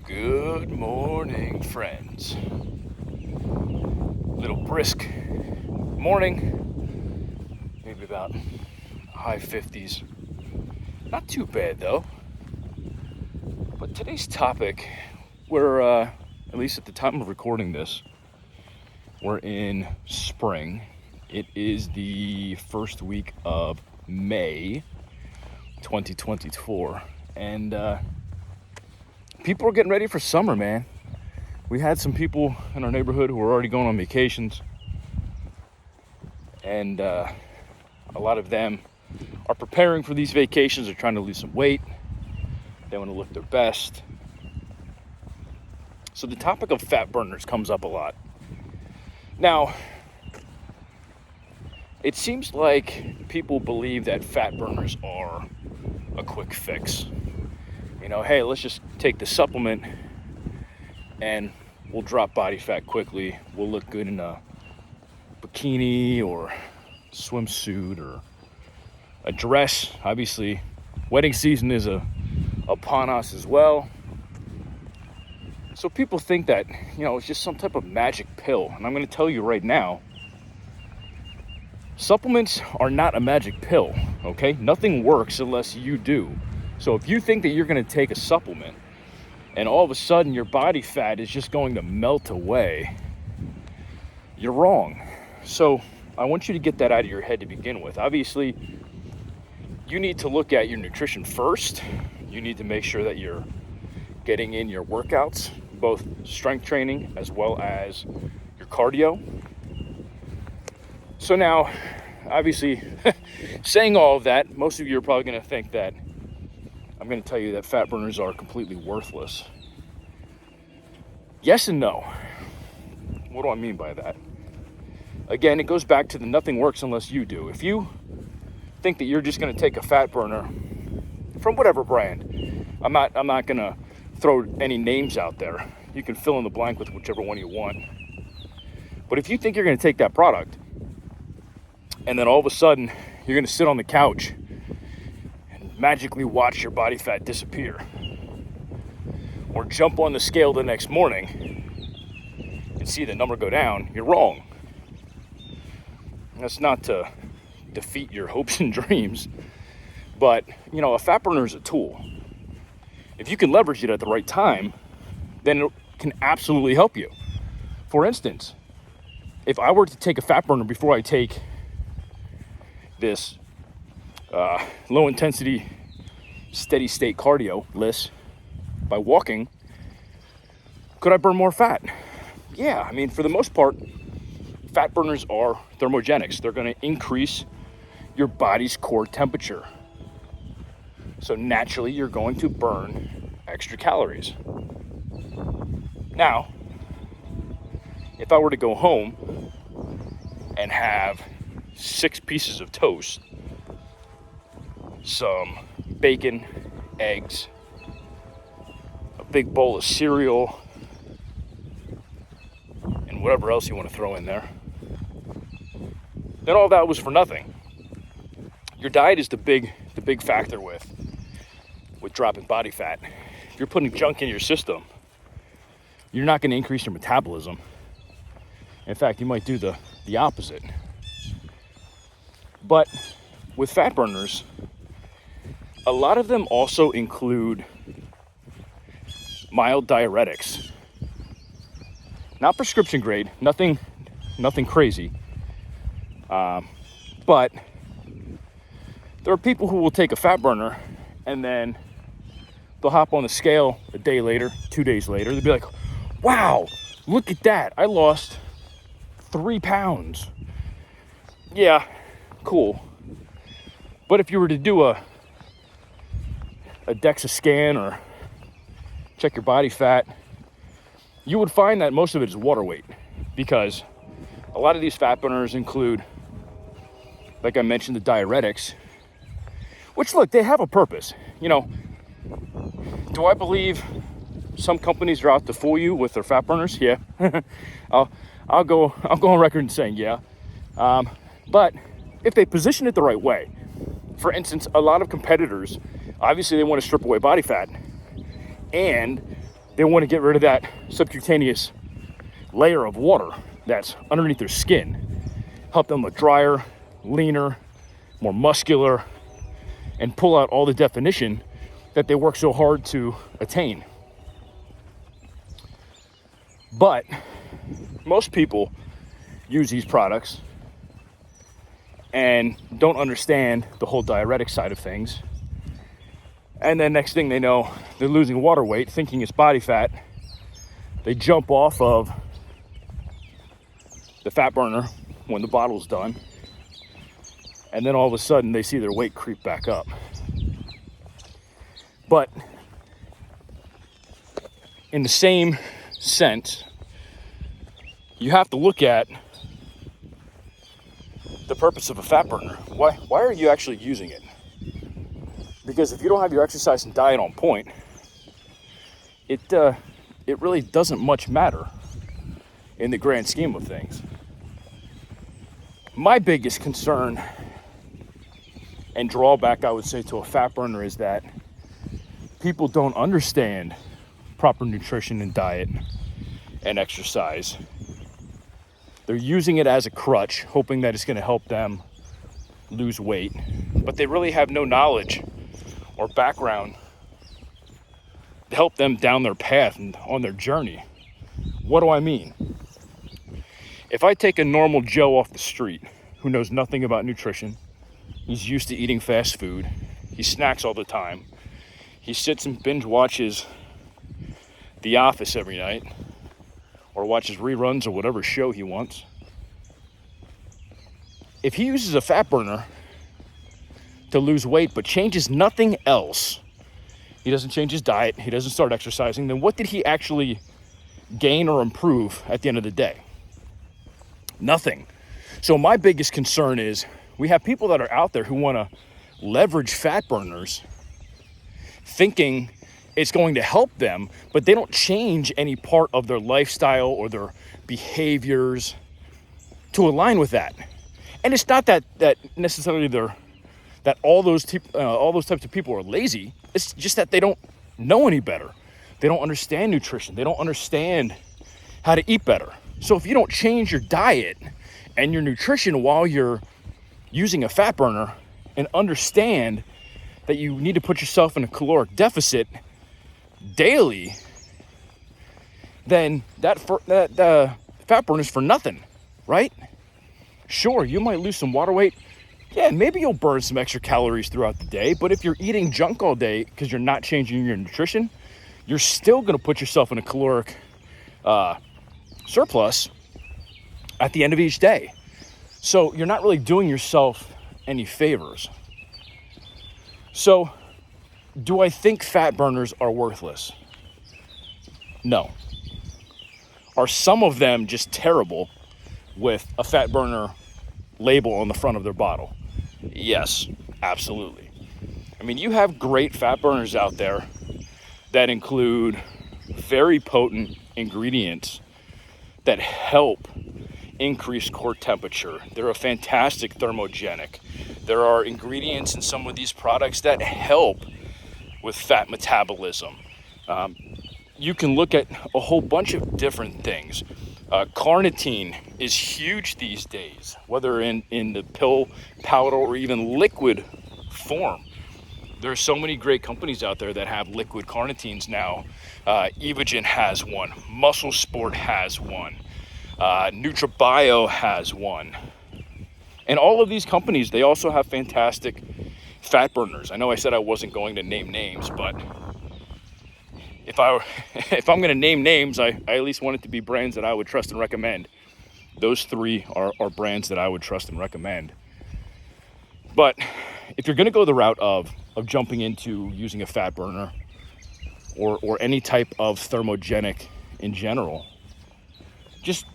Good morning, friends. Little brisk morning, maybe about high 50s. Not too bad though. But today's topic, we're at least at the time of recording this, we're in spring. It is the first week of May 2024, and people are getting ready for summer, man. We had some people in our neighborhood who were already going on vacations, and a lot of them are preparing for these vacations. They're trying to lose some weight. They want to look their best. So the topic of fat burners comes up a lot. Now, it seems like people believe that fat burners are a quick fix. You know, hey, let's just take the supplement and we'll drop body fat quickly. We'll look good in a bikini or swimsuit or a dress. Obviously, wedding season is upon us as well. So people think that, it's just some type of magic pill. And I'm going to tell you right now, supplements are not a magic pill, okay? Nothing works unless you do. So if you think that you're going to take a supplement and all of a sudden your body fat is just going to melt away, you're wrong. So I want you to get that out of your head to begin with. Obviously, you need to look at your nutrition first. You need to make sure that you're getting in your workouts, both strength training as well as your cardio. So now, obviously, saying all of that, most of you are probably going to think that I'm going to tell you that fat burners are completely worthless. Yes and no. What do I mean by that? Again, it goes back to the nothing works unless you do. If you think that you're just going to take a fat burner from whatever brand, I'm not going to throw any names out there. You can fill in the blank with whichever one you want. But if you think you're going to take that product and then all of a sudden you're going to sit on the couch and magically watch your body fat disappear, or jump on the scale the next morning and see the number go down, you're wrong. That's not to defeat your hopes and dreams, but a fat burner is a tool. If you can leverage it at the right time, then it can absolutely help you. For instance, if I were to take a fat burner before I take this low intensity steady state cardio list by walking, could I burn more fat? Yeah, I mean, for the most part, fat burners are thermogenics. They're going to increase your body's core temperature. So naturally, you're going to burn extra calories. Now, if I were to go home and have 6 pieces of toast, some bacon, eggs, a big bowl of cereal, and whatever else you want to throw in there, then all that was for nothing. Your diet is the big factor with dropping body fat. If you're putting junk in your system, you're not going to increase your metabolism. In fact, you might do the opposite. But with fat burners, a lot of them also include mild diuretics. Not prescription grade, nothing crazy. But there are people who will take a fat burner and then they'll hop on the scale a day later, 2 days later. They'll be like, wow, look at that. I lost 3 pounds. Yeah, cool. But if you were to do a DEXA scan or check your body fat, you would find that most of it is water weight, because a lot of these fat burners include, like I mentioned, the diuretics, which, look, they have a purpose. Do I believe some companies are out to fool you with their fat burners? Yeah. I'll go on record and saying yeah. But if they position it the right way, for instance, a lot of competitors, obviously they want to strip away body fat, and They want to get rid of that subcutaneous layer of water that's underneath their skin, help them look drier, leaner, more muscular, and pull out all the definition that they work so hard to attain. But most people use these products and don't understand the whole diuretic side of things. And then next thing they know, they're losing water weight, thinking it's body fat. They jump off of the fat burner when the bottle's done. And then all of a sudden they see their weight creep back up. But in the same sense, you have to look at the purpose of a fat burner. Why are you actually using it? Because if you don't have your exercise and diet on point, it really doesn't much matter in the grand scheme of things. My biggest concern and drawback, I would say, to a fat burner is that people don't understand proper nutrition and diet and exercise. They're using it as a crutch, hoping that it's going to help them lose weight, but they really have no knowledge or background to help them down their path and on their journey. What do I mean? If I take a normal Joe off the street who knows nothing about nutrition, he's used to eating fast food, he snacks all the time, he sits and binge watches The Office every night, or watches reruns of whatever show he wants. If he uses a fat burner to lose weight but changes nothing else, he doesn't change his diet, he doesn't start exercising, then what did he actually gain or improve at the end of the day? Nothing. So my biggest concern is we have people that are out there who want to leverage fat burners thinking it's going to help them, but they don't change any part of their lifestyle or their behaviors to align with that. And it's not that necessarily that all those types of people are lazy. It's just that they don't know any better. They don't understand nutrition. They don't understand how to eat better. So if you don't change your diet and your nutrition while you're using a fat burner and understand that you need to put yourself in a caloric deficit daily, then that fat burner is for nothing, right? Sure, you might lose some water weight. Yeah, maybe you'll burn some extra calories throughout the day, but if you're eating junk all day because you're not changing your nutrition, you're still going to put yourself in a caloric surplus at the end of each day. So you're not really doing yourself any favors. So do I think fat burners are worthless? No. Are some of them just terrible with a fat burner label on the front of their bottle? Yes, absolutely. I mean, you have great fat burners out there that include very potent ingredients that help increase core temperature. They're a fantastic thermogenic. There are ingredients in some of these products that help with fat metabolism. You can look at a whole bunch of different things. Carnitine is huge these days, whether in the pill, powder, or even liquid form. There are so many great companies out there that have liquid carnitines now. Evogen has one. Muscle Sport has one. NutraBio has one. And all of these companies, they also have fantastic fat burners. I know I said I wasn't going to name names, but if I'm going to name names, I at least want it to be brands that I would trust and recommend. Those three are brands that I would trust and recommend. But if you're going to go the route of jumping into using a fat burner or any type of thermogenic in general, just,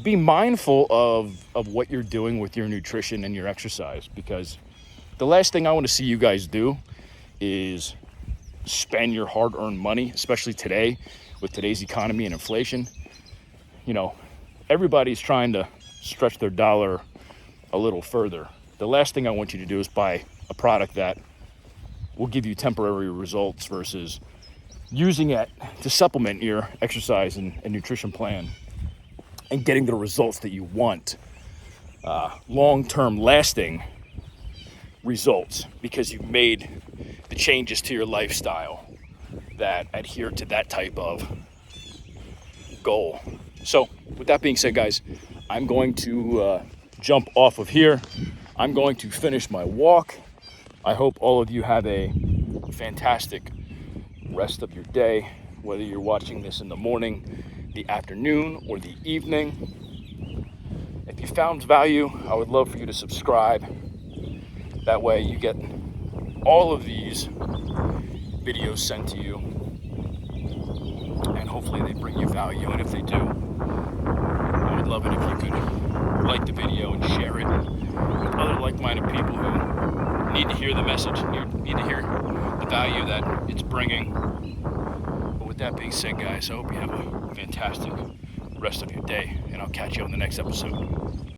be mindful of what you're doing with your nutrition and your exercise, because the last thing I want to see you guys do is spend your hard-earned money, especially today with today's economy and inflation. Everybody's trying to stretch their dollar a little further. The last thing I want you to do is buy a product that will give you temporary results versus using it to supplement your exercise and nutrition plan and getting the results that you want, long-term lasting results, because you've made the changes to your lifestyle that adhere to that type of goal. So with that being said, guys, I'm going to jump off of here. I'm going to finish my walk. I hope all of you have a fantastic rest of your day, whether you're watching this in the morning, the afternoon, or the evening. If you found value, I would love for you to subscribe. That way you get all of these videos sent to you, and hopefully they bring you value. And if they do, I would love it if you could like the video and share it with other like-minded people who need to hear the message, need to hear the value that it's bringing. But with that being said, guys, I hope you have a fantastic rest of your day, and I'll catch you on the next episode.